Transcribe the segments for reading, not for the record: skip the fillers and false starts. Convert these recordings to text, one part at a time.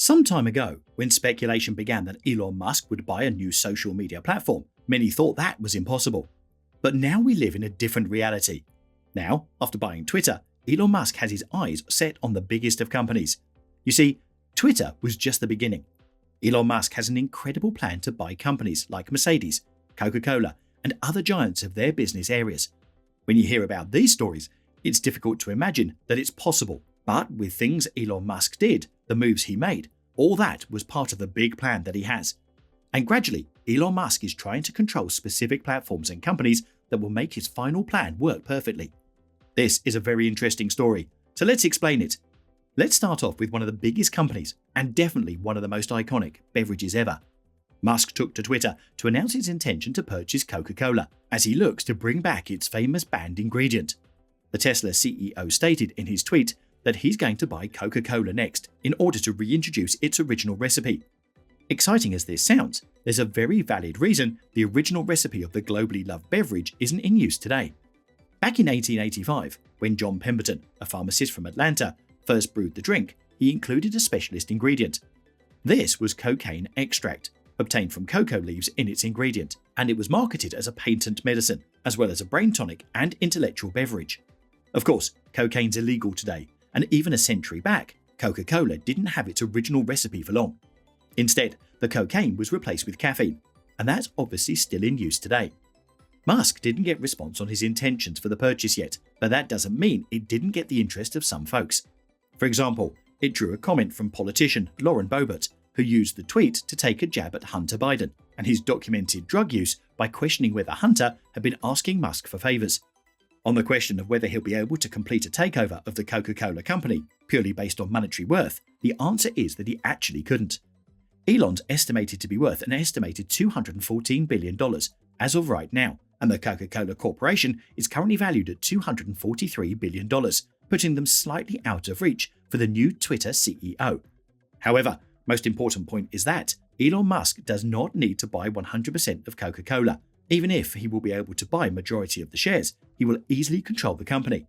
Some time ago, when speculation began that Elon Musk would buy a new social media platform, many thought that was impossible. But now we live in a different reality. Now, after buying Twitter, Elon Musk has his eyes set on the biggest of companies. You see, Twitter was just the beginning. Elon Musk has an incredible plan to buy companies like Mercedes, CocaCola, and other giants of their business areas. When you hear about these stories, it's difficult to imagine that it's possible. But with things Elon Musk did, the moves he made, all that was part of the big plan that he has. And gradually, Elon Musk is trying to control specific platforms and companies that will make his final plan work perfectly. This is a very interesting story, so let's explain it. Let's start off with one of the biggest companies, and definitely one of the most iconic beverages ever. Musk took to Twitter to announce his intention to purchase Coca-Cola, as he looks to bring back its famous banned ingredient. The Tesla CEO stated in his tweet that he's going to buy Coca-Cola next in order to reintroduce its original recipe. Exciting as this sounds, there's a very valid reason the original recipe of the globally loved beverage isn't in use today. Back in 1885, when John Pemberton, a pharmacist from Atlanta, first brewed the drink, he included a specialist ingredient. This was cocaine extract, obtained from cocoa leaves in its ingredient, and it was marketed as a patent medicine, as well as a brain tonic and intellectual beverage. Of course, cocaine's illegal today, and even a century back, Coca-Cola didn't have its original recipe for long. Instead, the cocaine was replaced with caffeine, and that's obviously still in use today. Musk didn't get response on his intentions for the purchase yet, but that doesn't mean it didn't get the interest of some folks. For example, it drew a comment from politician Lauren Boebert, who used the tweet to take a jab at Hunter Biden and his documented drug use by questioning whether Hunter had been asking Musk for favors. On the question of whether he'll be able to complete a takeover of the Coca-Cola company purely based on monetary worth, the answer is that he actually couldn't. Elon's estimated to be worth an estimated $214 billion as of right now, and the Coca-Cola Corporation is currently valued at $243 billion, putting them slightly out of reach for the new Twitter CEO. However, most important point is that Elon Musk does not need to buy 100% of Coca-Cola. Even if he will be able to buy majority of the shares, he will easily control the company.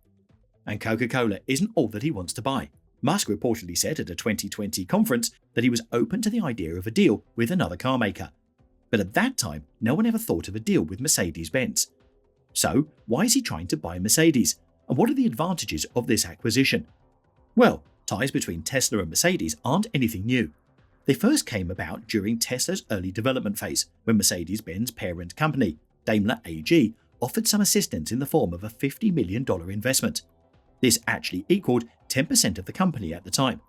And Coca-Cola isn't all that he wants to buy. Musk reportedly said at a 2020 conference that he was open to the idea of a deal with another car maker. But at that time, no one ever thought of a deal with MercedesBenz. So, why is he trying to buy Mercedes? And what are the advantages of this acquisition? Well, ties between Tesla and Mercedes aren't anything new. They first came about during Tesla's early development phase, when Mercedes-Benz parent company, Daimler AG, offered some assistance in the form of a $50 million investment. This actually equaled 10% of the company at the time.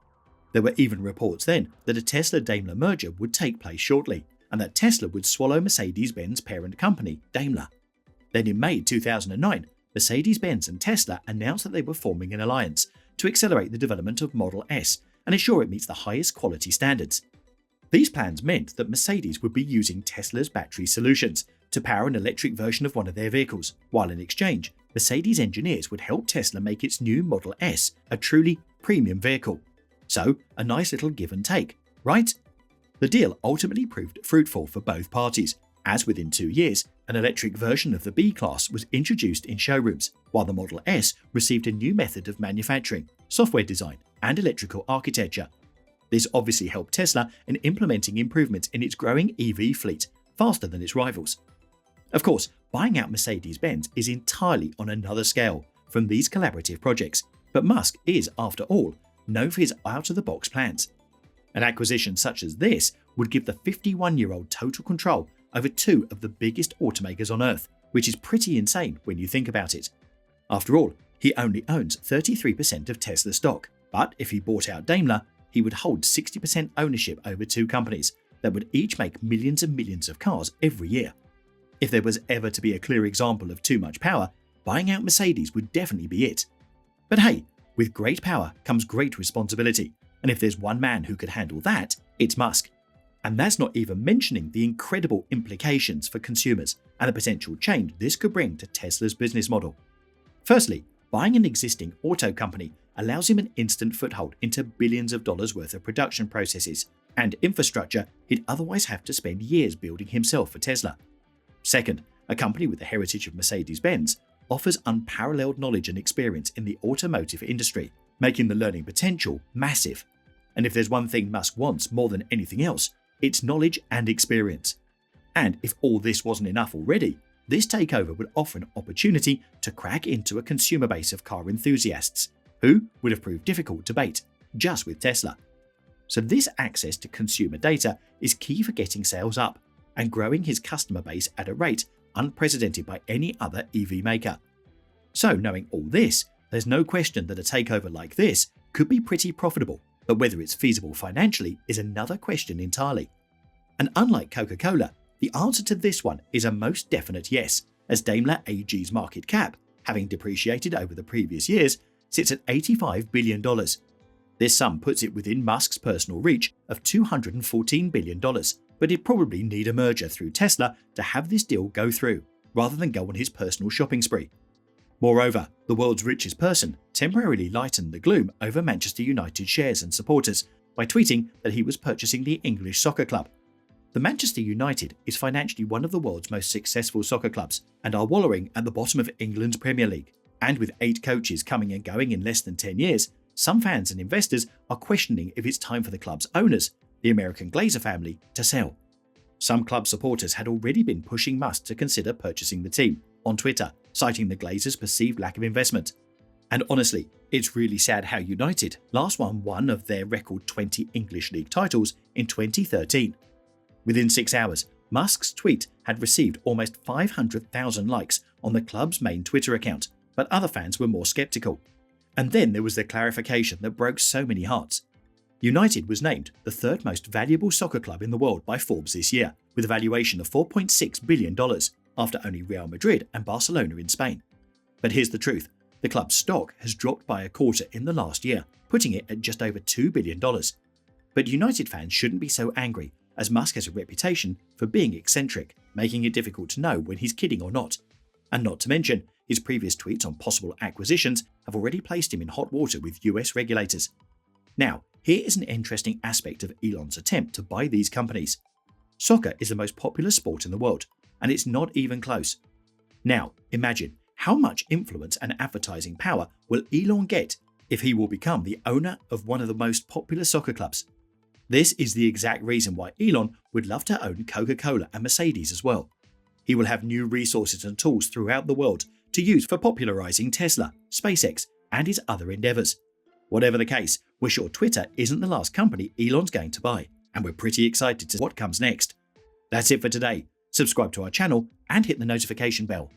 There were even reports then that a Tesla-Daimler merger would take place shortly, and that Tesla would swallow Mercedes-Benz parent company, Daimler. Then in May 2009, Mercedes-Benz and Tesla announced that they were forming an alliance to accelerate the development of Model S and ensure it meets the highest quality standards. These plans meant that Mercedes would be using Tesla's battery solutions to power an electric version of one of their vehicles, while in exchange, Mercedes engineers would help Tesla make its new Model S a truly premium vehicle. So, a nice little give and take, right? The deal ultimately proved fruitful for both parties, as within 2 years, an electric version of the B-Class was introduced in showrooms, while the Model S received a new method of manufacturing, software design, and electrical architecture. This obviously helped Tesla in implementing improvements in its growing EV fleet faster than its rivals. Of course, buying out Mercedes-Benz is entirely on another scale from these collaborative projects, but Musk is, after all, known for his out-of-the-box plans. An acquisition such as this would give the 51-year-old total control over two of the biggest automakers on Earth, which is pretty insane when you think about it. After all, he only owns 33% of Tesla stock, but if he bought out Daimler, he would hold 60% ownership over two companies that would each make millions and millions of cars every year. If there was ever to be a clear example of too much power, buying out Mercedes would definitely be it. But hey, with great power comes great responsibility, and if there's one man who could handle that, it's Musk. And that's not even mentioning the incredible implications for consumers and the potential change this could bring to Tesla's business model. Firstly, buying an existing auto company allows him an instant foothold into billions of dollars worth of production processes and infrastructure he'd otherwise have to spend years building himself for Tesla. Second, a company with the heritage of Mercedes-Benz offers unparalleled knowledge and experience in the automotive industry, making the learning potential massive. And if there's one thing Musk wants more than anything else, it's knowledge and experience. And if all this wasn't enough already, this takeover would offer an opportunity to crack into a consumer base of car enthusiasts, who would have proved difficult to bait, just with Tesla. So this access to consumer data is key for getting sales up and growing his customer base at a rate unprecedented by any other EV maker. So knowing all this, there's no question that a takeover like this could be pretty profitable, but whether it's feasible financially is another question entirely. And unlike Coca-Cola, the answer to this one is a most definite yes, as Daimler AG's market cap, having depreciated over the previous years, sits at $85 billion. This sum puts it within Musk's personal reach of $214 billion, but he'd probably need a merger through Tesla to have this deal go through, rather than go on his personal shopping spree. Moreover, the world's richest person temporarily lightened the gloom over Manchester United shares and supporters by tweeting that he was purchasing the English soccer club. The Manchester United is financially one of the world's most successful soccer clubs and are wallowing at the bottom of England's Premier League. And with 8 coaches coming and going in less than 10 years, some fans and investors are questioning if it's time for the club's owners, the American Glazer family, to sell. Some club supporters had already been pushing Musk to consider purchasing the team on Twitter, citing the Glazers' perceived lack of investment. And honestly, it's really sad how United last won one of their record 20 English League titles in 2013. Within 6 hours, Musk's tweet had received almost 500,000 likes on the club's main Twitter account, but other fans were more skeptical. And then there was the clarification that broke so many hearts. United was named the 3rd most valuable soccer club in the world by Forbes this year, with a valuation of $4.6 billion, after only Real Madrid and Barcelona in Spain. But here's the truth, the club's stock has dropped by a quarter in the last year, putting it at just over $2 billion. But United fans shouldn't be so angry, as Musk has a reputation for being eccentric, making it difficult to know when he's kidding or not. And not to mention, his previous tweets on possible acquisitions have already placed him in hot water with US regulators. Now, here is an interesting aspect of Elon's attempt to buy these companies. Soccer is the most popular sport in the world, and it's not even close. Now, imagine how much influence and advertising power will Elon get if he will become the owner of one of the most popular soccer clubs. This is the exact reason why Elon would love to own Coca-Cola and Mercedes as well. He will have new resources and tools throughout the world to use for popularizing Tesla, SpaceX, and his other endeavors. Whatever the case, we're sure Twitter isn't the last company Elon's going to buy, and we're pretty excited to see what comes next. That's it for today. Subscribe to our channel and hit the notification bell.